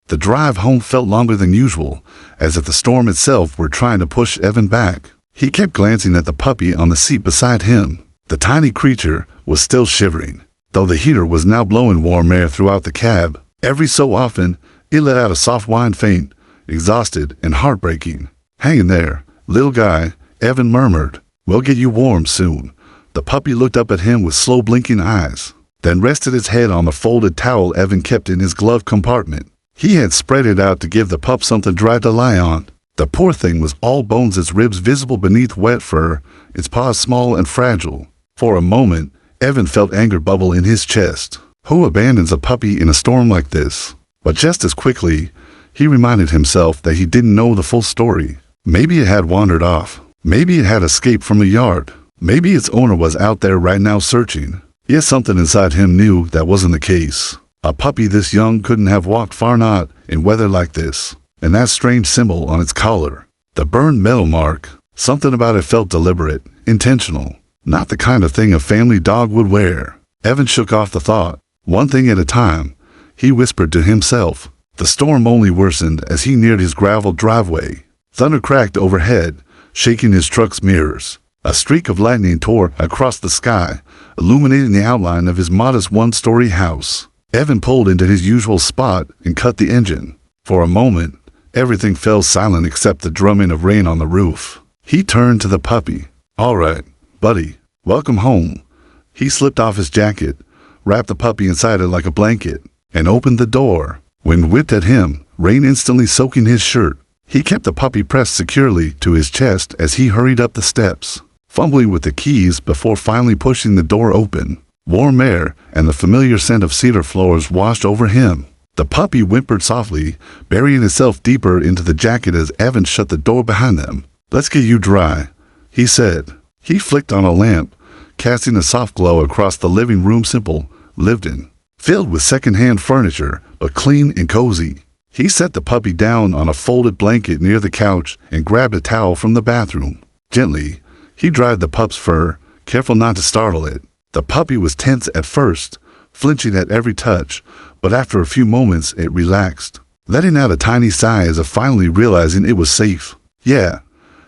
The drive home felt longer than usual, as if the storm itself were trying to push Evan back. He kept glancing at the puppy on the seat beside him. The tiny creature was still shivering, though the heater was now blowing warm air throughout the cab. Every so often, it let out a soft whine, faint, exhausted, and heartbreaking. "Hang in there, little guy," Evan murmured. "We'll get you warm soon." The puppy looked up at him with slow blinking eyes, then rested its head on the folded towel Evan kept in his glove compartment. He had spread it out to give the pup something dry to lie on. The poor thing was all bones, its ribs visible beneath wet fur, its paws small and fragile. For a moment, Evan felt anger bubble in his chest. Who abandons a puppy in a storm like this? But just as quickly, he reminded himself that he didn't know the full story. Maybe it had wandered off. Maybe it had escaped from a yard. Maybe its owner was out there right now searching. Yet something inside him knew that wasn't the case. A puppy this young couldn't have walked far, not in weather like this. And that strange symbol on its collar, the burned metal mark, something about it felt deliberate, intentional, not the kind of thing a family dog would wear. Evan shook off the thought. One thing at a time, he whispered to himself. The storm only worsened as he neared his gravel driveway. Thunder cracked overhead, shaking his truck's mirrors. A streak of lightning tore across the sky, illuminating the outline of his modest one-story house. Evan pulled into his usual spot and cut the engine. For a moment, everything fell silent except the drumming of rain on the roof. He turned to the puppy. "All right, buddy, welcome home." He slipped off his jacket, wrapped the puppy inside it like a blanket, and opened the door. Wind whipped at him, rain instantly soaking his shirt. He kept the puppy pressed securely to his chest as he hurried up the steps, fumbling with the keys before finally pushing the door open. Warm air and the familiar scent of cedar floors washed over him. The puppy whimpered softly, burying itself deeper into the jacket as Evan shut the door behind them. "Let's get you dry," he said. He flicked on a lamp, casting a soft glow across the living room, simple, lived in, filled with second-hand furniture, but clean and cozy. He set the puppy down on a folded blanket near the couch and grabbed a towel from the bathroom. Gently, he dried the pup's fur, careful not to startle it. The puppy was tense at first, flinching at every touch, but after a few moments it relaxed, letting out a tiny sigh as if finally realizing it was safe. "Yeah,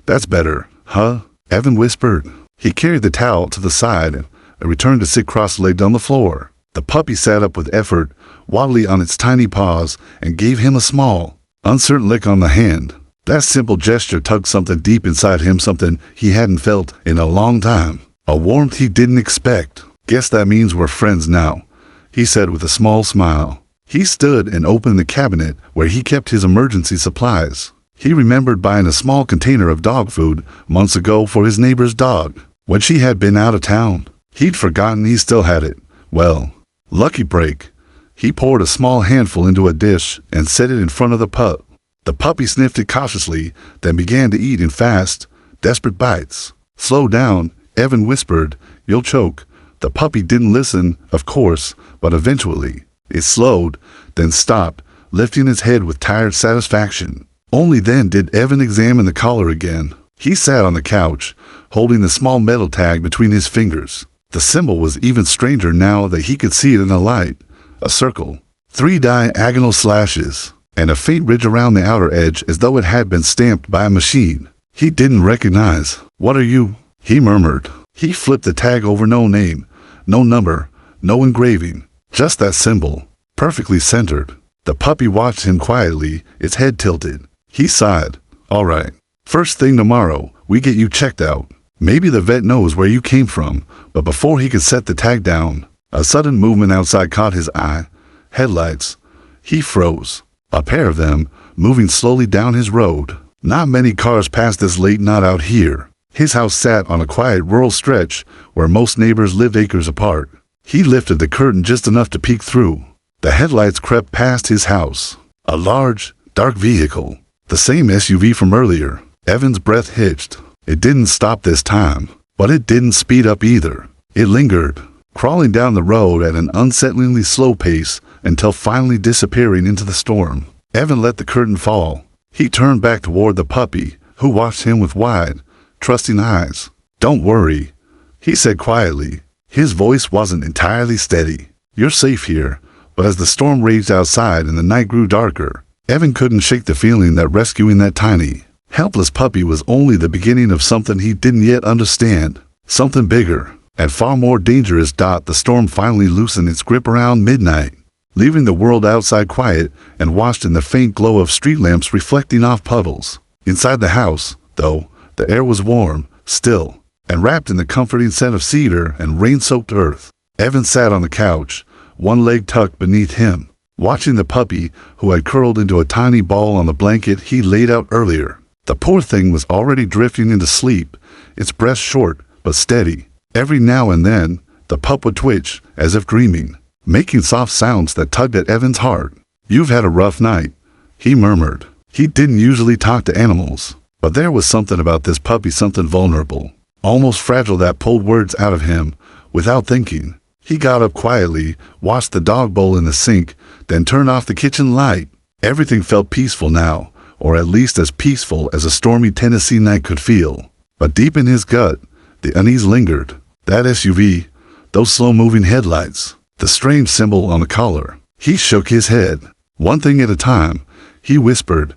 that's better, huh?" Evan whispered. He carried the towel to the side and returned to sit cross-legged on the floor. The puppy sat up with effort, wobbly on its tiny paws, and gave him a small, uncertain lick on the hand. That simple gesture tugged something deep inside him, something he hadn't felt in a long time. A warmth he didn't expect. "Guess that means we're friends now," he said with a small smile. He stood and opened the cabinet where he kept his emergency supplies. He remembered buying a small container of dog food months ago for his neighbor's dog, when she had been out of town. He'd forgotten he still had it. Well, lucky break. He poured a small handful into a dish and set it in front of the pup. The puppy sniffed it cautiously, then began to eat in fast, desperate bites. "Slow down," Evan whispered. "You'll choke." The puppy didn't listen, of course, but eventually it slowed, then stopped, lifting its head with tired satisfaction. Only then did Evan examine the collar again. He sat on the couch, holding the small metal tag between his fingers. The symbol was even stranger now that he could see it in the light. A circle, 3 diagonal slashes, and a faint ridge around the outer edge as though it had been stamped by a machine. He didn't recognize. "What are you?" he murmured. He flipped the tag over. No name, no number, no engraving, just that symbol, perfectly centered. The puppy watched him quietly, its head tilted. He sighed. "All right. First thing tomorrow, we get you checked out. Maybe the vet knows where you came from." But before he could set the tag down, a sudden movement outside caught his eye. Headlights. He froze. A pair of them, moving slowly down his road. Not many cars passed this late, not out here. His house sat on a quiet rural stretch where most neighbors lived acres apart. He lifted the curtain just enough to peek through. The headlights crept past his house. A large, dark vehicle. The same SUV from earlier. Evan's breath hitched. It didn't stop this time, but it didn't speed up either. It lingered, crawling down the road at an unsettlingly slow pace until finally disappearing into the storm. Evan let the curtain fall. He turned back toward the puppy, who watched him with wide, trusting eyes. "Don't worry," he said quietly. His voice wasn't entirely steady. "You're safe here." But as the storm raged outside and the night grew darker, Evan couldn't shake the feeling that rescuing that tiny, helpless puppy was only the beginning of something he didn't yet understand. Something bigger and far more dangerous. The storm finally loosened its grip around midnight, leaving the world outside quiet and washed in the faint glow of street lamps reflecting off puddles. Inside the house, though, the air was warm, still, and wrapped in the comforting scent of cedar and rain-soaked earth. Evan sat on the couch, one leg tucked beneath him, watching the puppy who had curled into a tiny ball on the blanket he laid out earlier. The poor thing was already drifting into sleep, its breath short but steady. Every now and then, the pup would twitch, as if dreaming, making soft sounds that tugged at Evan's heart. "You've had a rough night," he murmured. He didn't usually talk to animals, but there was something about this puppy, something vulnerable, almost fragile, that pulled words out of him without thinking. He got up quietly, washed the dog bowl in the sink, then turned off the kitchen light. Everything felt peaceful now, or at least as peaceful as a stormy Tennessee night could feel. But deep in his gut, the unease lingered. That SUV, those slow-moving headlights, the strange symbol on the collar. He shook his head. One thing at a time, he whispered,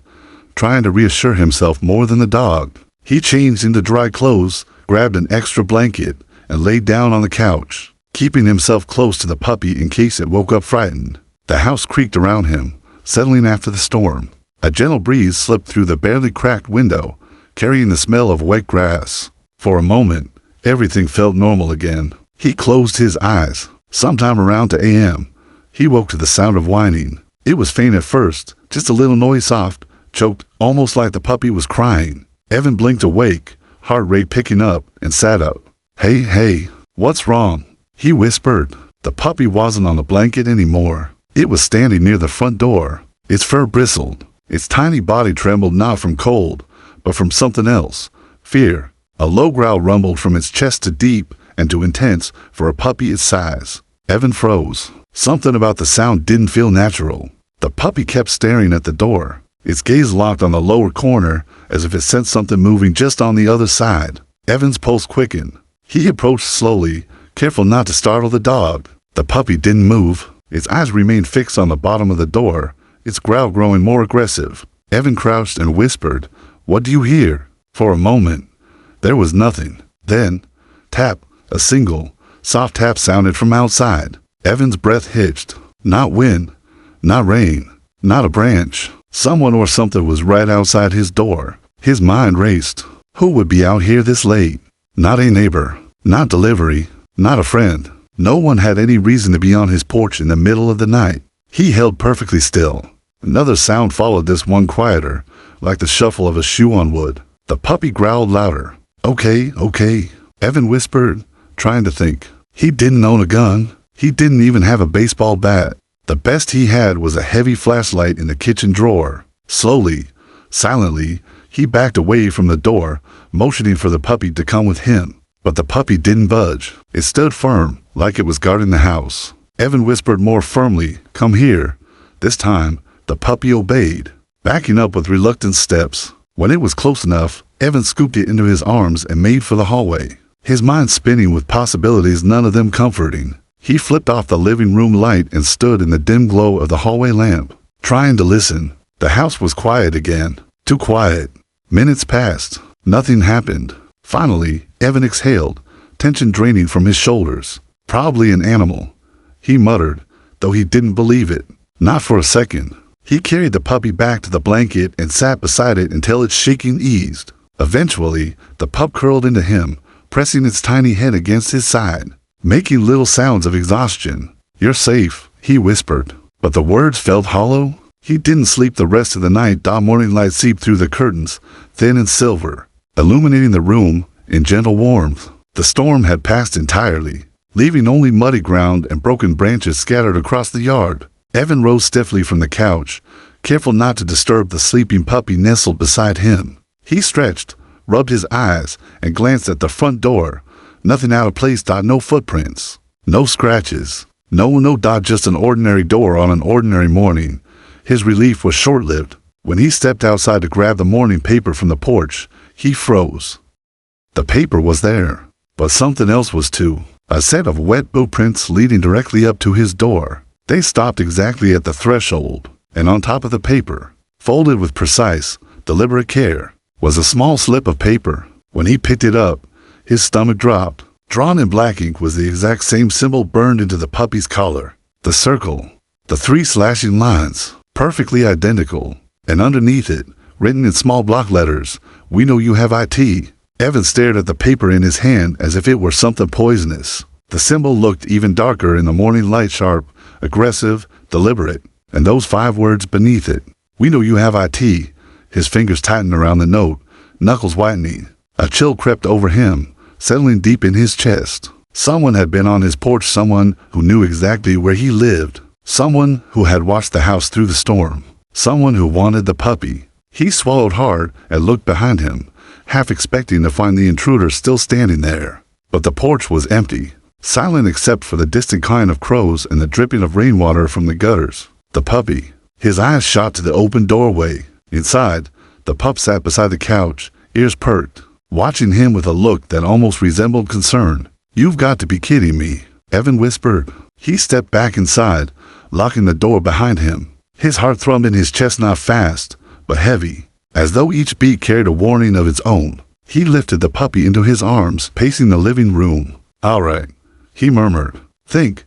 trying to reassure himself more than the dog. He changed into dry clothes, grabbed an extra blanket, and laid down on the couch, keeping himself close to the puppy in case it woke up frightened. The house creaked around him, settling after the storm. A gentle breeze slipped through the barely cracked window, carrying the smell of wet grass. For a moment, everything felt normal again. He closed his eyes. Sometime around 2 a.m., he woke to the sound of whining. It was faint at first, just a little noise, soft, choked, almost like the puppy was crying. Evan blinked awake, heart rate picking up, and sat up. Hey, what's wrong?" he whispered. The puppy wasn't on the blanket anymore. It was standing near the front door. Its fur bristled. Its tiny body trembled, not from cold, but from something else. Fear. A low growl rumbled from its chest, too deep and too intense for a puppy its size. Evan froze. Something about the sound didn't feel natural. The puppy kept staring at the door, its gaze locked on the lower corner, as if it sensed something moving just on the other side. Evan's pulse quickened. He approached slowly, careful not to startle the dog. The puppy didn't move. Its eyes remained fixed on the bottom of the door, its growl growing more aggressive. Evan crouched and whispered, "What do you hear?" For a moment, there was nothing. Then, tap, a single, soft tap sounded from outside. Evan's breath hitched. Not wind, not rain, not a branch. Someone or something was right outside his door. His mind raced. Who would be out here this late? Not a neighbor, not delivery, not a friend. No one had any reason to be on his porch in the middle of the night. He held perfectly still. Another sound followed this one, quieter, like the shuffle of a shoe on wood. The puppy growled louder. Okay, Evan whispered, trying to think. He didn't own a gun. He didn't even have a baseball bat. The best he had was a heavy flashlight in the kitchen drawer. Slowly, silently, he backed away from the door, motioning for the puppy to come with him. But the puppy didn't budge. It stood firm, like it was guarding the house. Evan whispered more firmly, "Come here." This time, the puppy obeyed, backing up with reluctant steps. When it was close enough, Evan scooped it into his arms and made for the hallway, his mind spinning with possibilities, none of them comforting. He flipped off the living room light and stood in the dim glow of the hallway lamp, trying to listen. The house was quiet again. Too quiet. Minutes passed. Nothing happened. Finally, Evan exhaled, tension draining from his shoulders. Probably an animal, he muttered, though he didn't believe it. Not for a second. He carried the puppy back to the blanket and sat beside it until its shaking eased. Eventually, the pup curled into him, pressing its tiny head against his side, making little sounds of exhaustion. "You're safe," he whispered. But the words felt hollow. He didn't sleep the rest of the night. Morning light seeped through the curtains, thin and silver, illuminating the room in gentle warmth. The storm had passed entirely, leaving only muddy ground and broken branches scattered across the yard. Evan rose stiffly from the couch, careful not to disturb the sleeping puppy nestled beside him. He stretched, rubbed his eyes, and glanced at the front door. Nothing out of place. No footprints, no scratches, no. Just an ordinary door on an ordinary morning. His relief was short-lived. When he stepped outside to grab the morning paper from the porch, he froze. The paper was there, but something else was too. A set of wet boot prints leading directly up to his door. They stopped exactly at the threshold, and on top of the paper, folded with precise, deliberate care, was a small slip of paper. When he picked it up, his stomach dropped. Drawn in black ink was the exact same symbol burned into the puppy's collar. The circle. The 3 slashing lines. Perfectly identical. And underneath it, written in small block letters, "We know you have IT." Evan stared at the paper in his hand as if it were something poisonous. The symbol looked even darker in the morning light, sharp, aggressive, deliberate, and those 5 words beneath it. "We know you have IT." His fingers tightened around the note, knuckles whitening. A chill crept over him, settling deep in his chest. Someone had been on his porch, someone who knew exactly where he lived, someone who had watched the house through the storm, someone who wanted the puppy. He swallowed hard and looked behind him, half expecting to find the intruder still standing there. But the porch was empty, silent except for the distant cawing of crows and the dripping of rainwater from the gutters. The puppy. His eyes shot to the open doorway. Inside, the pup sat beside the couch, ears perked, watching him with a look that almost resembled concern. "You've got to be kidding me," Evan whispered. He stepped back inside, locking the door behind him. His heart thrummed in his chest, not fast, but heavy, as though each beat carried a warning of its own. He lifted the puppy into his arms, pacing the living room. "All right," he murmured. Think.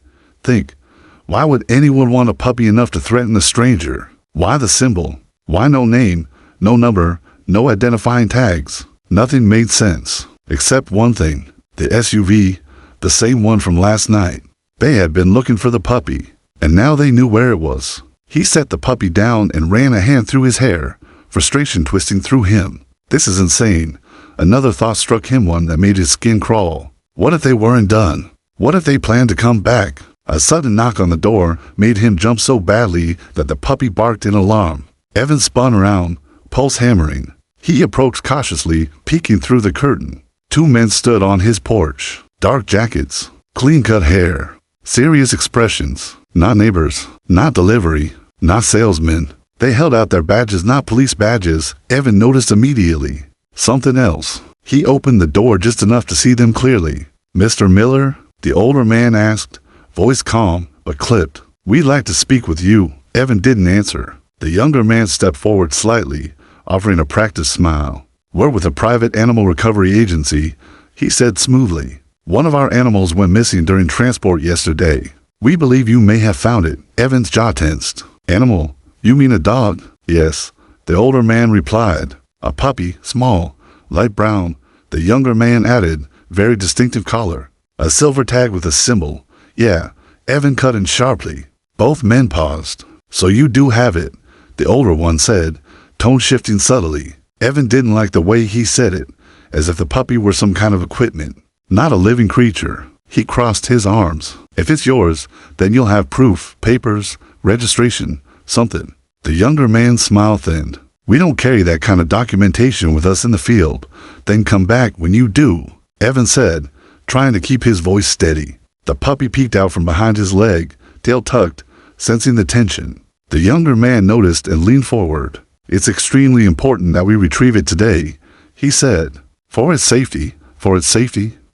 Why would anyone want a puppy enough to threaten a stranger? Why the symbol? Why no name, no number, no identifying tags? Nothing made sense, except one thing. The SUV, the same one from last night. They had been looking for the puppy, and now they knew where it was. He set the puppy down and ran a hand through his hair, frustration twisting through him. This is insane. Another thought struck him, one that made his skin crawl. What if they weren't done? What if they planned to come back? A sudden knock on the door made him jump so badly that the puppy barked in alarm. Evan spun around, pulse hammering. He approached cautiously, peeking through the curtain. 2 men stood on his porch. Dark jackets, clean-cut hair, serious expressions. Not neighbors, not delivery, not salesmen. They held out their badges, not police badges. Evan noticed immediately something else. He opened the door just enough to see them clearly. "Mr. Miller?" the older man asked, voice calm but clipped. "We'd like to speak with you." Evan didn't answer. The younger man stepped forward slightly, offering a practiced smile. "We're with a private animal recovery agency," he said smoothly. "One of our animals went missing during transport yesterday. We believe you may have found it." Evan's jaw tensed. "Animal? You mean a dog?" "Yes," the older man replied. "A puppy, small, light brown," the younger man added, "very distinctive collar. A silver tag with a symbol." "Yeah," Evan cut in sharply. Both men paused. "So you do have it," the older one said, tone shifting subtly. Evan didn't like the way he said it, as if the puppy were some kind of equipment, not a living creature. He crossed his arms. "If it's yours, then you'll have proof, papers, registration, something." The younger man's smile thinned. "We don't carry that kind of documentation with us in the field. Then come back when you do," Evan said, trying to keep his voice steady. The puppy peeked out from behind his leg, tail tucked, sensing the tension. The younger man noticed and leaned forward. "It's extremely important that we retrieve it today," he said. For its safety,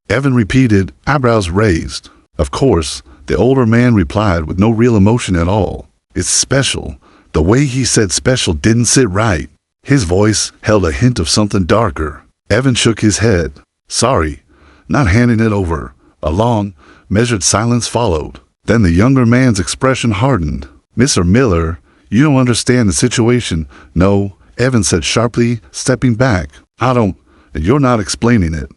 Evan repeated, eyebrows raised. "Of course," the older man replied with no real emotion at all. "It's special." The way he said special didn't sit right. His voice held a hint of something darker. Evan shook his head. "Sorry, not handing it over." A long, measured silence followed. Then the younger man's expression hardened. "Mr. Miller, you don't understand the situation." "No," Evan said sharply, stepping back. "I don't, and you're not explaining it."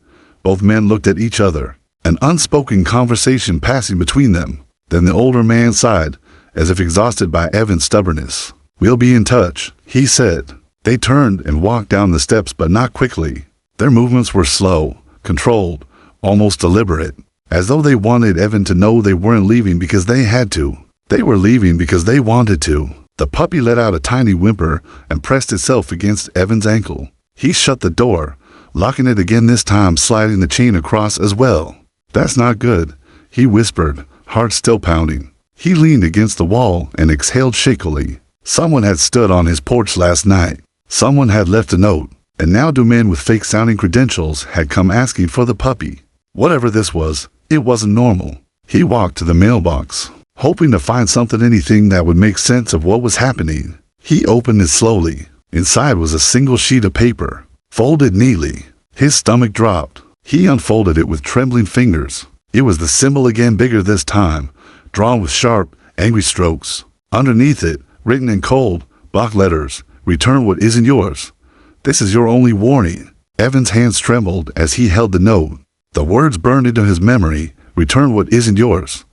Both men looked at each other, an unspoken conversation passing between them. Then the older man sighed, as if exhausted by Evan's stubbornness. "We'll be in touch," he said. They turned and walked down the steps, but not quickly. Their movements were slow, controlled, almost deliberate, as though they wanted Evan to know they weren't leaving because they had to. They were leaving because they wanted to. The puppy let out a tiny whimper and pressed itself against Evan's ankle. He shut the door, locking it again, this time sliding the chain across as well. "That's not good," he whispered, heart still pounding. He leaned against the wall and exhaled shakily. Someone had stood on his porch last night. Someone had left a note, and now 2 men with fake-sounding credentials had come asking for the puppy. Whatever this was, it wasn't normal. He walked to the mailbox, hoping to find something, anything that would make sense of what was happening. He opened it slowly. Inside was a single sheet of paper, folded neatly. His stomach dropped. He unfolded it with trembling fingers. It was the symbol again, bigger this time, drawn with sharp, angry strokes. Underneath it, written in cold, block letters, "Return what isn't yours. This is your only warning." Evan's hands trembled as he held the note. The words burned into his memory. "Return what isn't yours.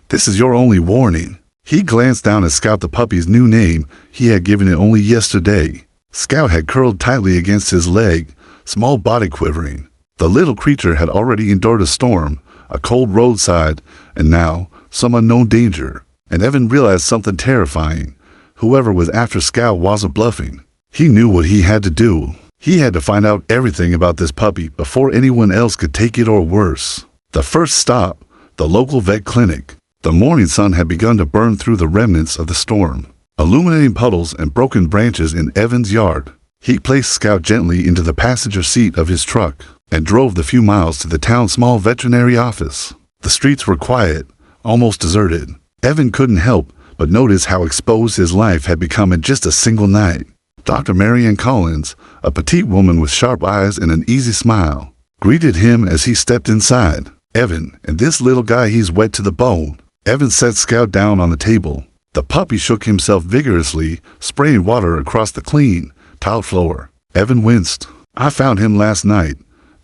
This is your only warning." He glanced down at Scout, the puppy's new name he had given it only yesterday. Scout had curled tightly against his leg, small body quivering. The little creature had already endured a storm, a cold roadside, and now some unknown danger. And Evan realized something terrifying. Whoever was after Scout wasn't bluffing. He knew what he had to do. He had to find out everything about this puppy before anyone else could take it, or worse. The first stop, the local vet clinic. The morning sun had begun to burn through the remnants of the storm, illuminating puddles and broken branches in Evan's yard. He placed Scout gently into the passenger seat of his truck and drove the few miles to the town's small veterinary office. The streets were quiet, almost deserted. Evan couldn't help but notice how exposed his life had become in just a single night. Dr. Marianne Collins, a petite woman with sharp eyes and an easy smile, greeted him as he stepped inside. "Evan, and this little guy, he's wet to the bone." Evan set Scout down on the table. The puppy shook himself vigorously, spraying water across the clean, tiled floor. Evan winced. "I found him last night,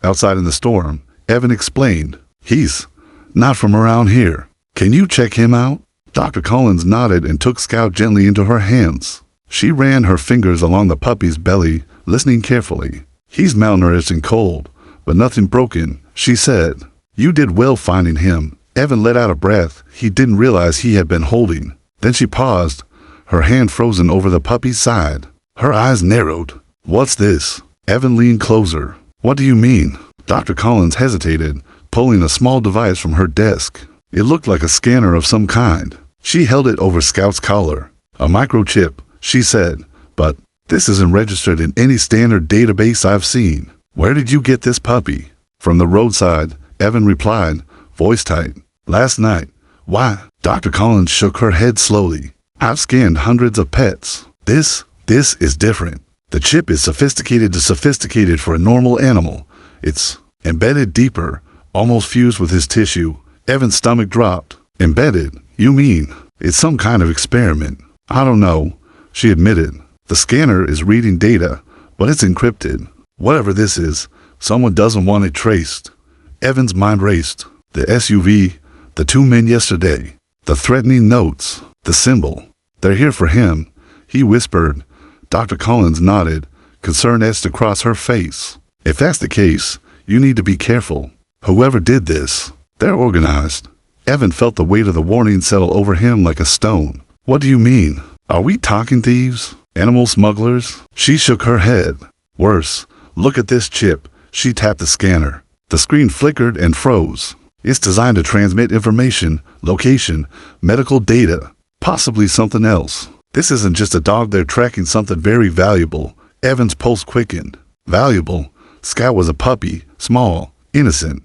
outside in the storm," Evan explained. "He's not from around here. Can you check him out?" Dr. Collins nodded and took Scout gently into her hands. She ran her fingers along the puppy's belly, listening carefully. "He's malnourished and cold, but nothing broken," she said. "You did well finding him." Evan let out a breath he didn't realize he had been holding. Then she paused, her hand frozen over the puppy's side. Her eyes narrowed. "What's this?" Evan leaned closer. "What do you mean?" Dr. Collins hesitated, pulling a small device from her desk. It looked like a scanner of some kind. She held it over Scout's collar. "A microchip," she said, "but this isn't registered in any standard database I've seen." "Where did you get this puppy?" "From the roadside," Evan replied, voice tight. "Last night." "Why?" Dr. Collins shook her head slowly. "I've scanned hundreds of pets. This is different. The chip is sophisticated for a normal animal. It's embedded deeper, almost fused with his tissue." Evan's stomach dropped. "Embedded? You mean it's some kind of experiment?" "I don't know," she admitted. "The scanner is reading data, but it's encrypted. Whatever this is, someone doesn't want it traced." Evan's mind raced. The SUV, the two men yesterday, the threatening notes, the symbol. "They're here for him," he whispered. Dr. Collins nodded, concern etched across her face. "If that's the case, you need to be careful. Whoever did this, they're organized." Evan felt the weight of the warning settle over him like a stone. "What do you mean? Are we talking thieves? Animal smugglers?" She shook her head. "Worse. Look at this chip." She tapped the scanner. The screen flickered and froze. "It's designed to transmit information, location, medical data, possibly something else. This isn't just a dog, they're tracking something very valuable." Evan's pulse quickened. Valuable? Scout was a puppy, small, innocent.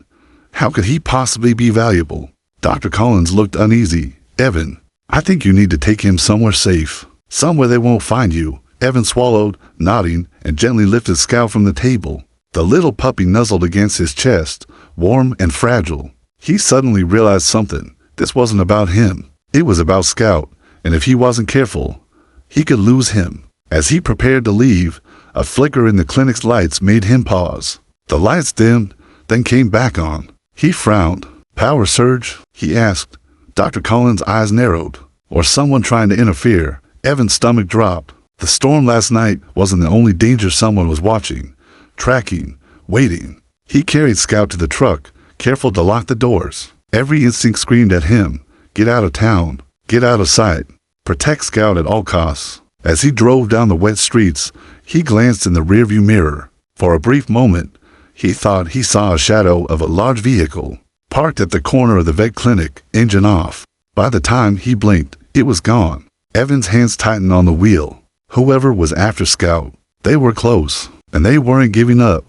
How could he possibly be valuable? Dr. Collins looked uneasy. "Evan, I think you need to take him somewhere safe. Somewhere they won't find you." Evan swallowed, nodding, and gently lifted Scout from the table. The little puppy nuzzled against his chest, warm and fragile. He suddenly realized something. This wasn't about him. It was about Scout, and if he wasn't careful, he could lose him. As he prepared to leave, a flicker in the clinic's lights made him pause. The lights dimmed, then came back on. He frowned. "Power surge?" he asked. Dr. Collins' eyes narrowed. "Or someone trying to interfere." Evan's stomach dropped. The storm last night wasn't the only danger someone was watching, tracking, waiting. He carried Scout to the truck, careful to lock the doors. Every instinct screamed at him, "Get out of town. Get out of sight. Protect Scout at all costs." As he drove down the wet streets, he glanced in the rearview mirror. For a brief moment, he thought he saw a shadow of a large vehicle, parked at the corner of the vet clinic, engine off. By the time he blinked, it was gone. Evan's hands tightened on the wheel. Whoever was after Scout, they were close, and they weren't giving up.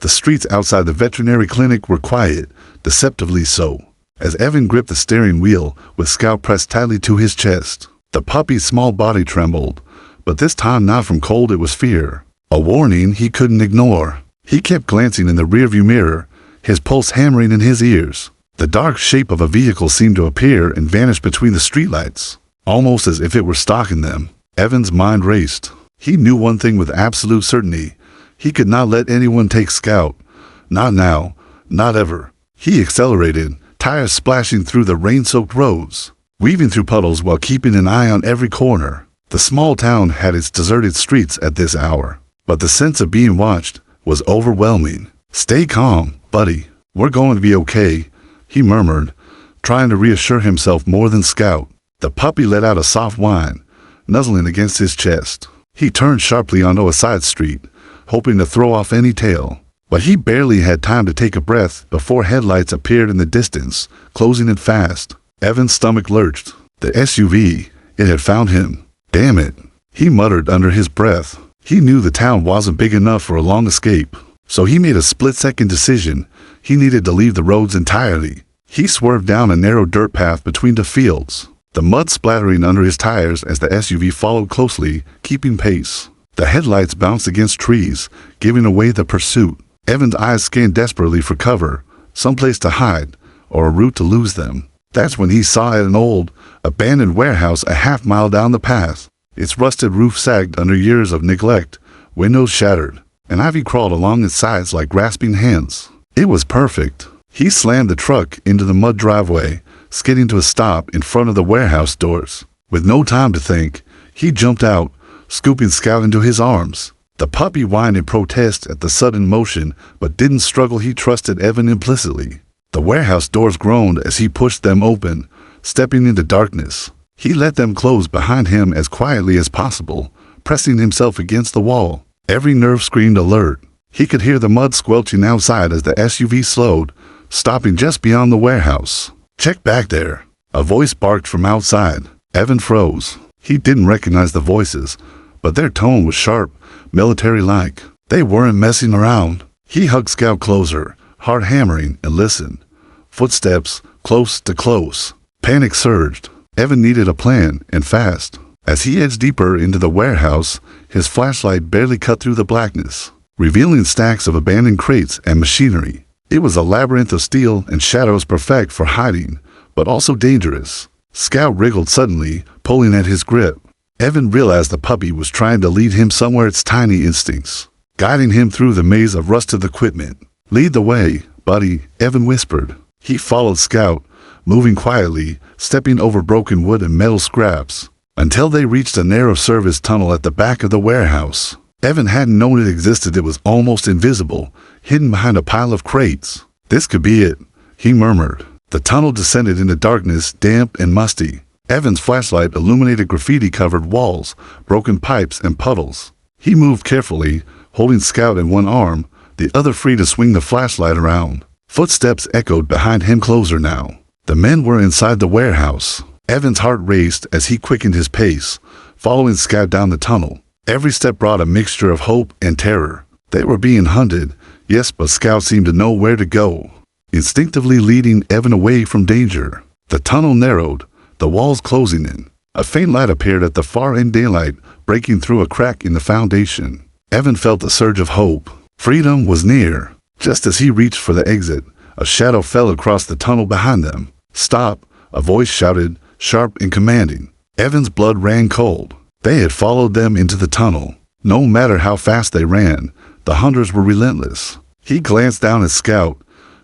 The streets outside the veterinary clinic were quiet, deceptively so. As Evan gripped the steering wheel with Scout pressed tightly to his chest, the puppy's small body trembled, but this time not from cold, it was fear. A warning he couldn't ignore. He kept glancing in the rearview mirror, his pulse hammering in his ears. The dark shape of a vehicle seemed to appear and vanish between the streetlights, almost as if it were stalking them. Evan's mind raced. He knew one thing with absolute certainty. He could not let anyone take Scout. Not now. Not ever. He accelerated, tires splashing through the rain-soaked roads, weaving through puddles while keeping an eye on every corner. The small town had its deserted streets at this hour, but the sense of being watched was overwhelming. "Stay calm, buddy. We're going to be okay," he murmured, trying to reassure himself more than Scout. The puppy let out a soft whine, nuzzling against his chest. He turned sharply onto a side street, hoping to throw off any tail. But he barely had time to take a breath before headlights appeared in the distance, closing in fast. Evan's stomach lurched. The SUV, it had found him. "Damn it," he muttered under his breath. He knew the town wasn't big enough for a long escape, so he made a split-second decision. He needed to leave the roads entirely. He swerved down a narrow dirt path between the fields, the mud splattering under his tires as the SUV followed closely, keeping pace. The headlights bounced against trees, giving away the pursuit. Evan's eyes scanned desperately for cover, someplace to hide, or a route to lose them. That's when he saw an old, abandoned warehouse a half-mile down the path. Its rusted roof sagged under years of neglect, windows shattered, and ivy crawled along its sides like grasping hands. It was perfect. He slammed the truck into the mud driveway, skidding to a stop in front of the warehouse doors. With no time to think, he jumped out, scooping Scout into his arms. The puppy whined in protest at the sudden motion, but didn't struggle. He trusted Evan implicitly. The warehouse doors groaned as he pushed them open, stepping into darkness. He let them close behind him as quietly as possible, pressing himself against the wall. Every nerve screamed alert. He could hear the mud squelching outside as the SUV slowed, stopping just beyond the warehouse. "Check back there," a voice barked from outside. Evan froze. He didn't recognize the voices, but their tone was sharp, military-like. They weren't messing around. He hugged Scout closer, heart hammering, and listened. Footsteps, close to close. Panic surged. Evan needed a plan, and fast. As he edged deeper into the warehouse, his flashlight barely cut through the blackness, revealing stacks of abandoned crates and machinery. It was a labyrinth of steel and shadows, perfect for hiding, but also dangerous. Scout wriggled suddenly, pulling at his grip. Evan realized the puppy was trying to lead him somewhere, its tiny instincts, guiding him through the maze of rusted equipment. "Lead the way, buddy," Evan whispered. He followed Scout, moving quietly, stepping over broken wood and metal scraps, until they reached a narrow service tunnel at the back of the warehouse. Evan hadn't known it existed. It was almost invisible, hidden behind a pile of crates. "This could be it," he murmured. The tunnel descended into darkness, damp and musty. Evan's flashlight illuminated graffiti-covered walls, broken pipes, and puddles. He moved carefully, holding Scout in one arm, the other free to swing the flashlight around. Footsteps echoed behind him, closer now. The men were inside the warehouse. Evan's heart raced as he quickened his pace, following Scout down the tunnel. Every step brought a mixture of hope and terror. They were being hunted, yes, but Scout seemed to know where to go, instinctively leading Evan away from danger. The tunnel narrowed, the walls closing in. A faint light appeared at the far end, daylight breaking through a crack in the foundation. Evan felt a surge of hope. Freedom was near. Just as he reached for the exit, a shadow fell across the tunnel behind them. "Stop," a voice shouted, sharp and commanding. Evan's blood ran cold. They had followed them into the tunnel. No matter how fast they ran, the hunters were relentless. He glanced down at Scout,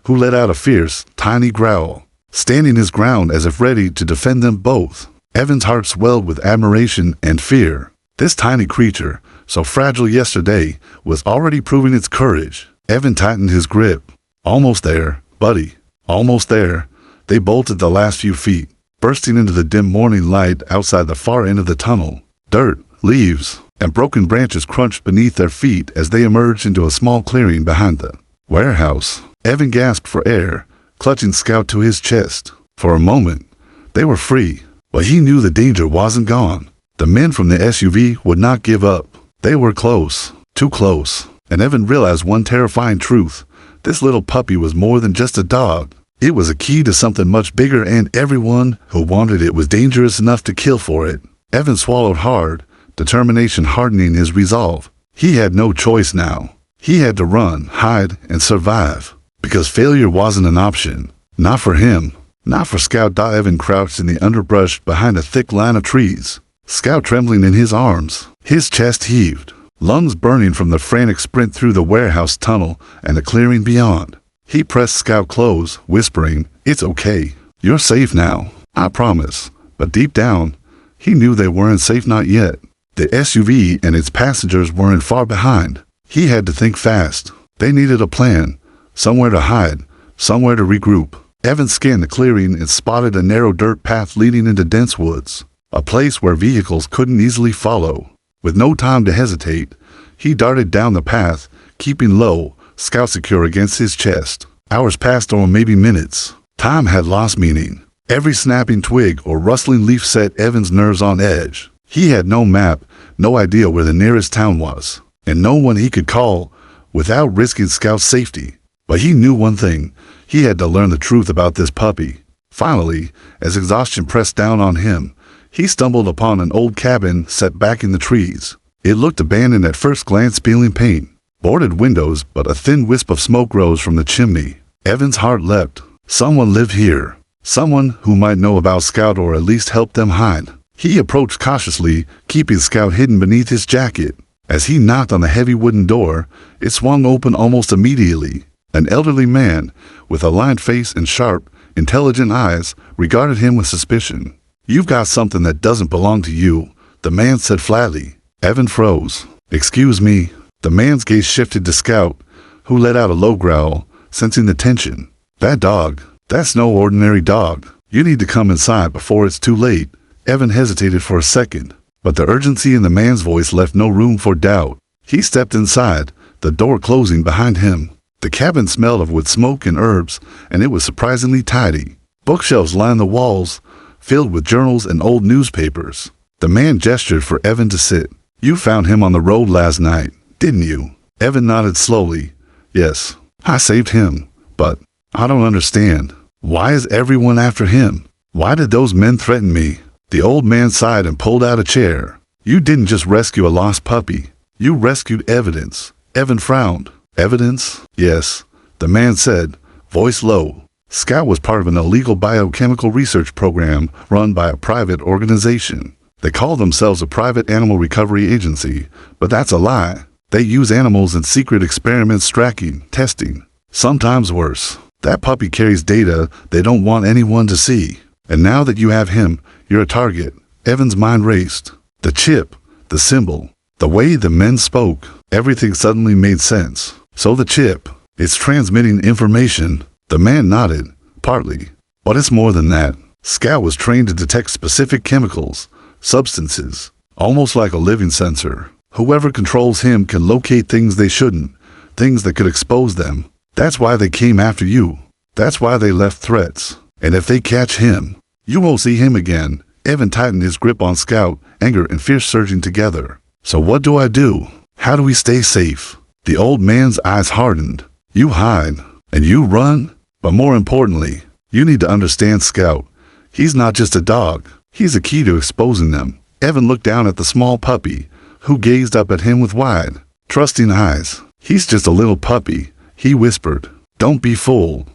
who let out a fierce, tiny growl, standing his ground as if ready to defend them both. Evan's heart swelled with admiration and fear. This tiny creature, so fragile yesterday, was already proving its courage. Evan tightened his grip. "Almost there, buddy. Almost there." They bolted the last few feet, bursting into the dim morning light outside the far end of the tunnel. Dirt, leaves, and broken branches crunched beneath their feet as they emerged into a small clearing behind the warehouse. Evan gasped for air, clutching Scout to his chest. For a moment, they were free, but he knew the danger wasn't gone. The men from the SUV would not give up. They were close, too close, and Evan realized one terrifying truth. This little puppy was more than just a dog. It was a key to something much bigger, and everyone who wanted it was dangerous enough to kill for it. Evan swallowed hard, determination hardening his resolve. He had no choice now. He had to run, hide, and survive. Because failure wasn't an option. Not for him. Not for Scout. Evan crouched in the underbrush behind a thick line of trees. Scout trembling in his arms. His chest heaved. Lungs burning from the frantic sprint through the warehouse tunnel and the clearing beyond. He pressed Scout close, whispering, "It's okay. You're safe now. I promise." But deep down, he knew they weren't safe, not yet. The SUV and its passengers weren't far behind. He had to think fast. They needed a plan. Somewhere to hide. Somewhere to regroup. Evan scanned the clearing and spotted a narrow dirt path leading into dense woods. A place where vehicles couldn't easily follow. With no time to hesitate, he darted down the path, keeping low, Scout secure against his chest. Hours passed, or maybe minutes. Time had lost meaning. Every snapping twig or rustling leaf set Evan's nerves on edge. He had no map, no idea where the nearest town was, and no one he could call without risking Scout's safety. But he knew one thing. He had to learn the truth about this puppy. Finally, as exhaustion pressed down on him, he stumbled upon an old cabin set back in the trees. It looked abandoned at first glance, peeling paint. Boarded windows, but a thin wisp of smoke rose from the chimney. Evan's heart leapt. Someone lived here. Someone who might know about Scout, or at least help them hide. He approached cautiously, keeping Scout hidden beneath his jacket. As he knocked on the heavy wooden door, it swung open almost immediately. An elderly man, with a lined face and sharp, intelligent eyes, regarded him with suspicion. "You've got something that doesn't belong to you," the man said flatly. Evan froze. "Excuse me." The man's gaze shifted to Scout, who let out a low growl, sensing the tension. "That dog, that's no ordinary dog. You need to come inside before it's too late." Evan hesitated for a second, but the urgency in the man's voice left no room for doubt. He stepped inside, the door closing behind him. The cabin smelled of wood smoke and herbs, and it was surprisingly tidy. Bookshelves lined the walls, filled with journals and old newspapers. The man gestured for Evan to sit. "You found him on the road last night, didn't you?" Evan nodded slowly. "Yes, I saved him, but I don't understand. Why is everyone after him? Why did those men threaten me?" The old man sighed and pulled out a chair. "You didn't just rescue a lost puppy. You rescued evidence." Evan frowned. "Evidence?" "Yes," the man said, voice low. Scout was part of an illegal biochemical research program run by a private organization. They call themselves a private animal recovery agency, but that's a lie. They use animals in secret experiments, tracking, testing. Sometimes worse. That puppy carries data they don't want anyone to see. And now that you have him, you're a target. Evan's mind raced. The chip, the symbol, the way the men spoke, everything suddenly made sense. So the chip, it's transmitting information. The man nodded, partly. But it's more than that. Scout was trained to detect specific chemicals, substances, almost like a living sensor. Whoever controls him can locate things they shouldn't, things that could expose them. That's why they came after you. That's why they left threats. And if they catch him, you won't see him again. Evan tightened his grip on Scout, anger and fear surging together. "So what do I do? How do we stay safe?" The old man's eyes hardened. "You hide, and you run. But more importantly, you need to understand Scout. He's not just a dog. He's a key to exposing them." Evan looked down at the small puppy, who gazed up at him with wide, trusting eyes. "He's just a little puppy," he whispered. "Don't be fooled,"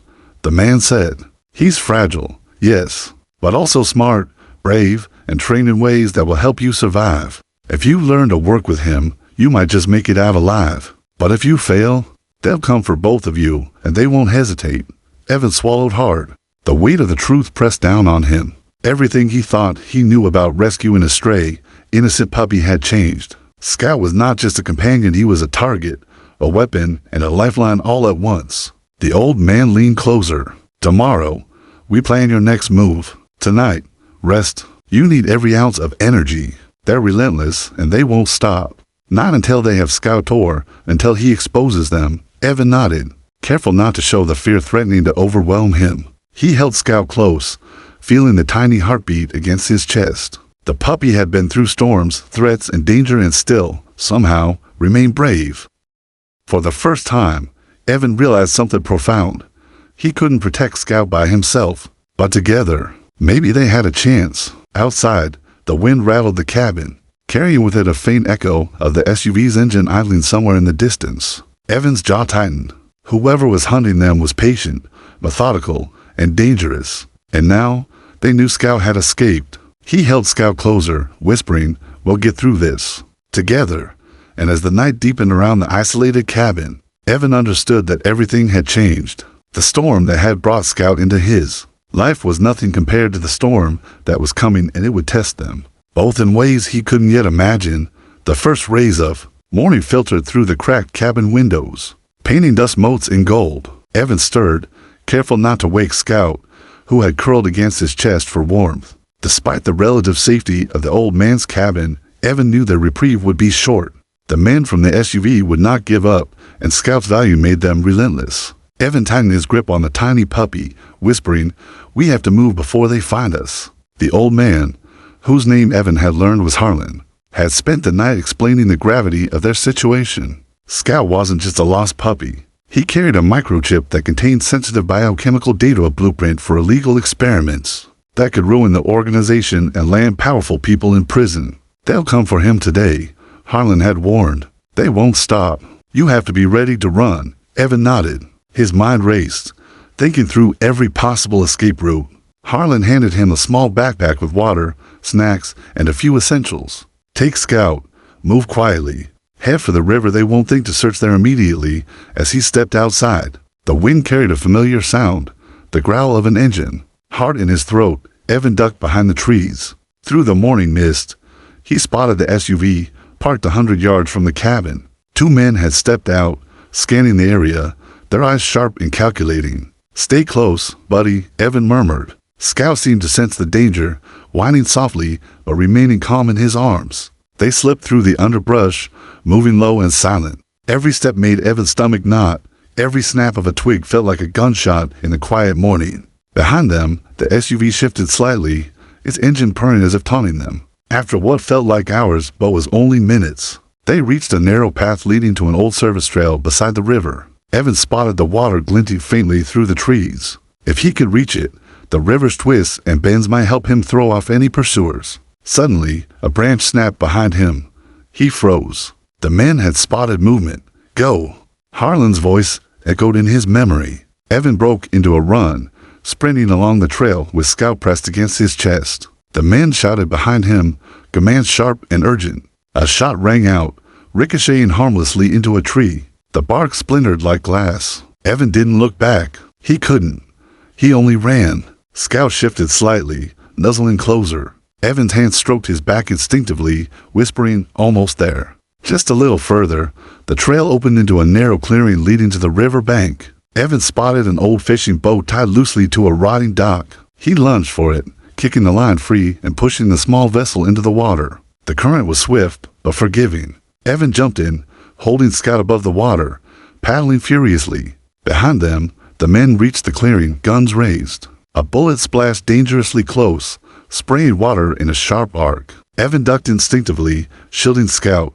the man said. "He's fragile, yes, but also smart, brave, and trained in ways that will help you survive. If you learn to work with him, you might just make it out alive. But if you fail, they'll come for both of you, and they won't hesitate." Evan swallowed hard. The weight of the truth pressed down on him. Everything he thought he knew about rescuing a stray, innocent puppy had changed. Scout was not just a companion, he was a target, a weapon, and a lifeline all at once. The old man leaned closer. "Tomorrow, we plan your next move. Tonight, rest. You need every ounce of energy. They're relentless, and they won't stop. Not until they have Scout, or until he exposes them." Evan nodded, careful not to show the fear threatening to overwhelm him. He held Scout close, feeling the tiny heartbeat against his chest. The puppy had been through storms, threats, and danger, and still, somehow, remained brave. For the first time, Evan realized something profound. He couldn't protect Scout by himself, but together, maybe they had a chance. Outside, the wind rattled the cabin. carrying with it a faint echo of the SUV's engine idling somewhere in the distance. Evan's jaw tightened. Whoever was hunting them was patient, methodical, and dangerous. And now, they knew Scout had escaped. He held Scout closer, whispering, "We'll get through this together." And as the night deepened around the isolated cabin, Evan understood that everything had changed. The storm that had brought Scout into his life was nothing compared to the storm that was coming, and it would test them, both in ways he couldn't yet imagine. The first rays of morning filtered through the cracked cabin windows, painting dust motes in gold. Evan stirred, careful not to wake Scout, who had curled against his chest for warmth. Despite the relative safety of the old man's cabin, Evan knew their reprieve would be short. The men from the SUV would not give up, and Scout's value made them relentless. Evan tightened his grip on the tiny puppy, whispering, "We have to move before they find us." The old man, whose name Evan had learned was Harlan, had spent the night explaining the gravity of their situation. Scout wasn't just a lost puppy. He carried a microchip that contained sensitive biochemical data, a blueprint for illegal experiments that could ruin the organization and land powerful people in prison. "They'll come for him today," Harlan had warned. "They won't stop. You have to be ready to run." Evan nodded. His mind raced, thinking through every possible escape route. Harlan handed him a small backpack with water, snacks, and a few essentials. "Take Scout. Move quietly. Head for the river. They won't think to search there immediately." As he stepped outside, the wind carried a familiar sound, the growl of an engine. Heart in his throat, Evan ducked behind the trees. Through the morning mist, he spotted the SUV, parked 100 yards from the cabin. Two men had stepped out, scanning the area, their eyes sharp and calculating. "Stay close, buddy," Evan murmured. Scout seemed to sense the danger, whining softly but remaining calm in his arms. They slipped through the underbrush, moving low and silent. Every step made Evan's stomach knot. Every snap of a twig felt like a gunshot in the quiet morning. Behind them, the SUV shifted slightly, its engine purring as if taunting them. After what felt like hours but was only minutes, they reached a narrow path leading to an old service trail beside the river. Evan spotted the water glinting faintly through the trees. If he could reach it, the river's twists and bends might help him throw off any pursuers. Suddenly, a branch snapped behind him. He froze. The men had spotted movement. "Go!" Harlan's voice echoed in his memory. Evan broke into a run, sprinting along the trail with Scout pressed against his chest. The men shouted behind him, commands sharp and urgent. A shot rang out, ricocheting harmlessly into a tree. The bark splintered like glass. Evan didn't look back. He couldn't. He only ran. Scout shifted slightly, nuzzling closer. Evan's hand stroked his back instinctively, whispering, "Almost there." Just a little further, the trail opened into a narrow clearing leading to the river bank. Evan spotted an old fishing boat tied loosely to a rotting dock. He lunged for it, kicking the line free and pushing the small vessel into the water. The current was swift, but forgiving. Evan jumped in, holding Scout above the water, paddling furiously. Behind them, the men reached the clearing, guns raised. A bullet splashed dangerously close, spraying water in a sharp arc. Evan ducked instinctively, shielding Scout.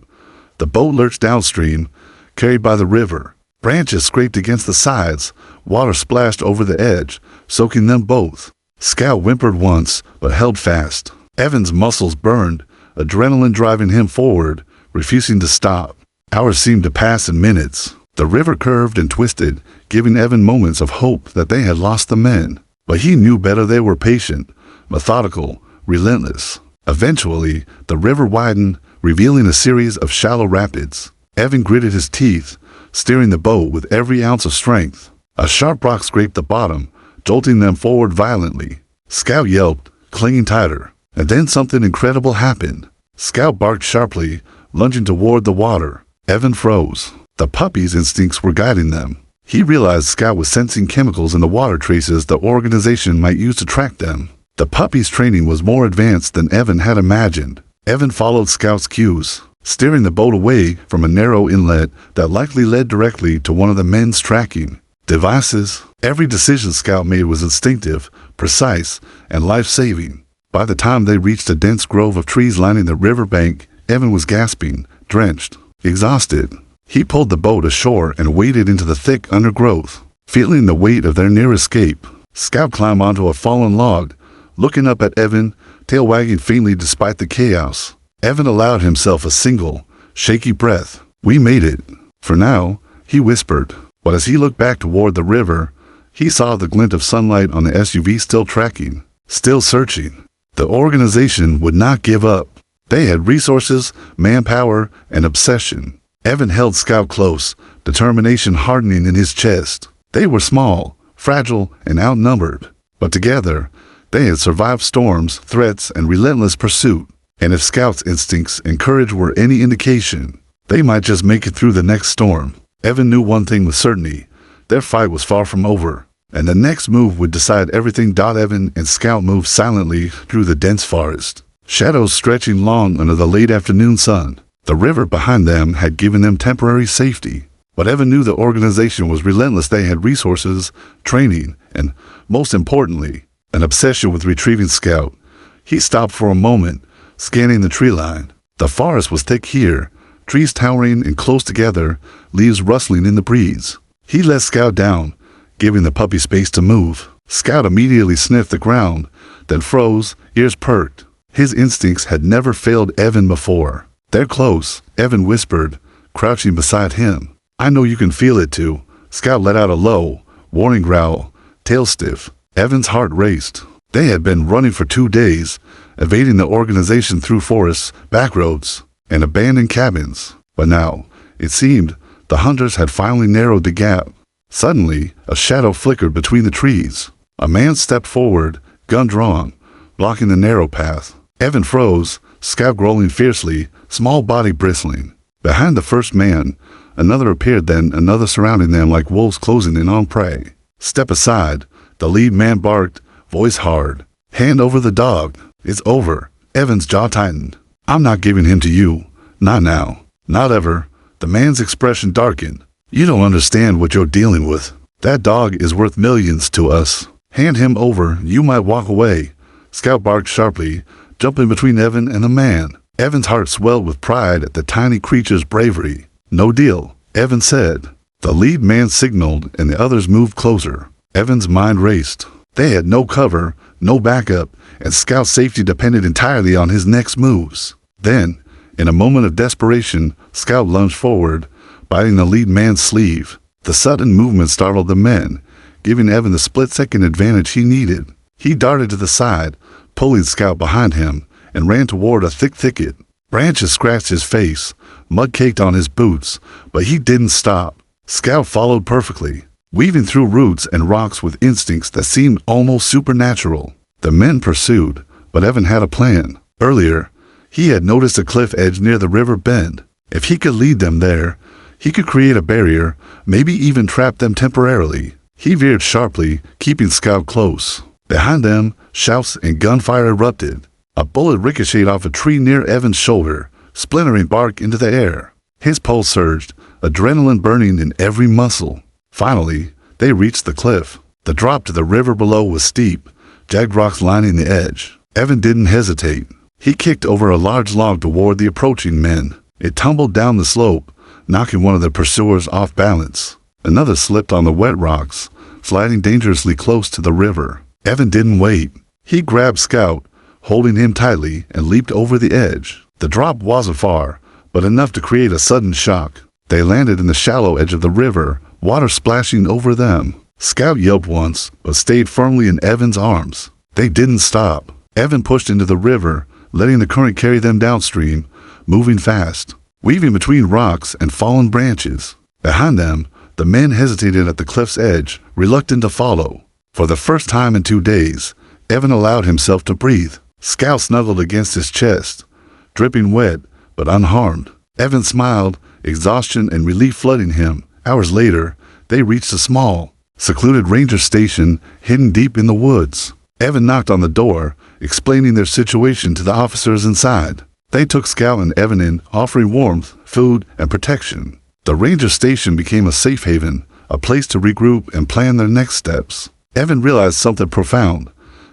The boat lurched downstream, carried by the river. Branches scraped against the sides, water splashed over the edge, soaking them both. Scout whimpered once, but held fast. Evan's muscles burned, adrenaline driving him forward, refusing to stop. Hours seemed to pass in minutes. The river curved and twisted, giving Evan moments of hope that they had lost the men. But he knew better. They were patient, methodical, relentless. Eventually, the river widened, revealing a series of shallow rapids. Evan gritted his teeth, steering the boat with every ounce of strength. A sharp rock scraped the bottom, jolting them forward violently. Scout yelped, clinging tighter. And then something incredible happened. Scout barked sharply, lunging toward the water. Evan froze. The puppy's instincts were guiding them. He realized Scout was sensing chemicals in the water traces the organization might use to track them. The puppy's training was more advanced than Evan had imagined. Evan followed Scout's cues, steering the boat away from a narrow inlet that likely led directly to one of the men's tracking devices. Every decision Scout made was instinctive, precise, and life-saving. By the time they reached a dense grove of trees lining the riverbank, Evan was gasping, drenched, exhausted. He pulled the boat ashore and waded into the thick undergrowth. Feeling the weight of their near escape, Scout climbed onto a fallen log, looking up at Evan, tail wagging faintly despite the chaos. Evan allowed himself a single, shaky breath. "We made it. For now," he whispered. But as he looked back toward the river, he saw the glint of sunlight on the SUV still tracking, still searching. The organization would not give up. They had resources, manpower, and obsession. Evan held Scout close, determination hardening in his chest. They were small, fragile, and outnumbered. But together, they had survived storms, threats, and relentless pursuit. And if Scout's instincts and courage were any indication, they might just make it through the next storm. Evan knew one thing with certainty. Their fight was far from over, and the next move would decide everything. Evan and Scout moved silently through the dense forest, shadows stretching long under the late afternoon sun. The river behind them had given them temporary safety, but Evan knew the organization was relentless. They had resources, training, and, most importantly, an obsession with retrieving Scout. He stopped for a moment, scanning the tree line. The forest was thick here, trees towering and close together, leaves rustling in the breeze. He let Scout down, giving the puppy space to move. Scout immediately sniffed the ground, then froze, ears perked. His instincts had never failed Evan before. "They're close," Evan whispered, crouching beside him. "I know you can feel it too." Scout let out a low, warning growl, tail stiff. Evan's heart raced. They had been running for 2 days, evading the organization through forests, back roads, and abandoned cabins. But now, it seemed, the hunters had finally narrowed the gap. Suddenly, a shadow flickered between the trees. A man stepped forward, gun drawn, blocking the narrow path. Evan froze, Scout growling fiercely, small body bristling. Behind the first man, another appeared, then another, surrounding them like wolves closing in on prey. "Step aside," the lead man barked, voice hard. "Hand over the dog. It's over." Evan's jaw tightened. "I'm not giving him to you. Not now. Not ever." The man's expression darkened. "You don't understand what you're dealing with. That dog is worth millions to us. Hand him over, you might walk away." Scout barked sharply, jumping between Evan and the man. Evan's heart swelled with pride at the tiny creature's bravery. "No deal," Evan said. The lead man signaled, and the others moved closer. Evan's mind raced. They had no cover, no backup, and Scout's safety depended entirely on his next moves. Then, in a moment of desperation, Scout lunged forward, biting the lead man's sleeve. The sudden movement startled the men, giving Evan the split-second advantage he needed. He darted to the side, pulling Scout behind him, and ran toward a thick thicket. Branches scratched his face, mud caked on his boots, but he didn't stop. Scout followed perfectly, weaving through roots and rocks with instincts that seemed almost supernatural. The men pursued, but Evan had a plan. Earlier, he had noticed a cliff edge near the river bend. If he could lead them there, he could create a barrier, maybe even trap them temporarily. He veered sharply, keeping Scout close. Behind them, shouts and gunfire erupted. A bullet ricocheted off a tree near Evan's shoulder, splintering bark into the air. His pulse surged, adrenaline burning in every muscle. Finally, they reached the cliff. The drop to the river below was steep, jagged rocks lining the edge. Evan didn't hesitate. He kicked over a large log toward the approaching men. It tumbled down the slope, knocking one of the pursuers off balance. Another slipped on the wet rocks, sliding dangerously close to the river. Evan didn't wait. He grabbed Scout, holding him tightly, and leaped over the edge. The drop wasn't far, but enough to create a sudden shock. They landed in the shallow edge of the river, water splashing over them. Scout yelped once, but stayed firmly in Evan's arms. They didn't stop. Evan pushed into the river, letting the current carry them downstream, moving fast, weaving between rocks and fallen branches. Behind them, the men hesitated at the cliff's edge, reluctant to follow. For the first time in 2 days, Evan allowed himself to breathe. Scout snuggled against his chest, dripping wet, but unharmed. Evan smiled, exhaustion and relief flooding him. Hours later, they reached a small, secluded ranger station hidden deep in the woods. Evan knocked on the door, explaining their situation to the officers inside. They took Scout and Evan in, offering warmth, food, and protection. The ranger station became a safe haven, a place to regroup and plan their next steps. Evan realized something profound.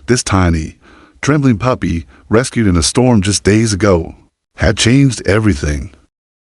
This tiny, trembling puppy, rescued in a storm just days ago, had changed everything.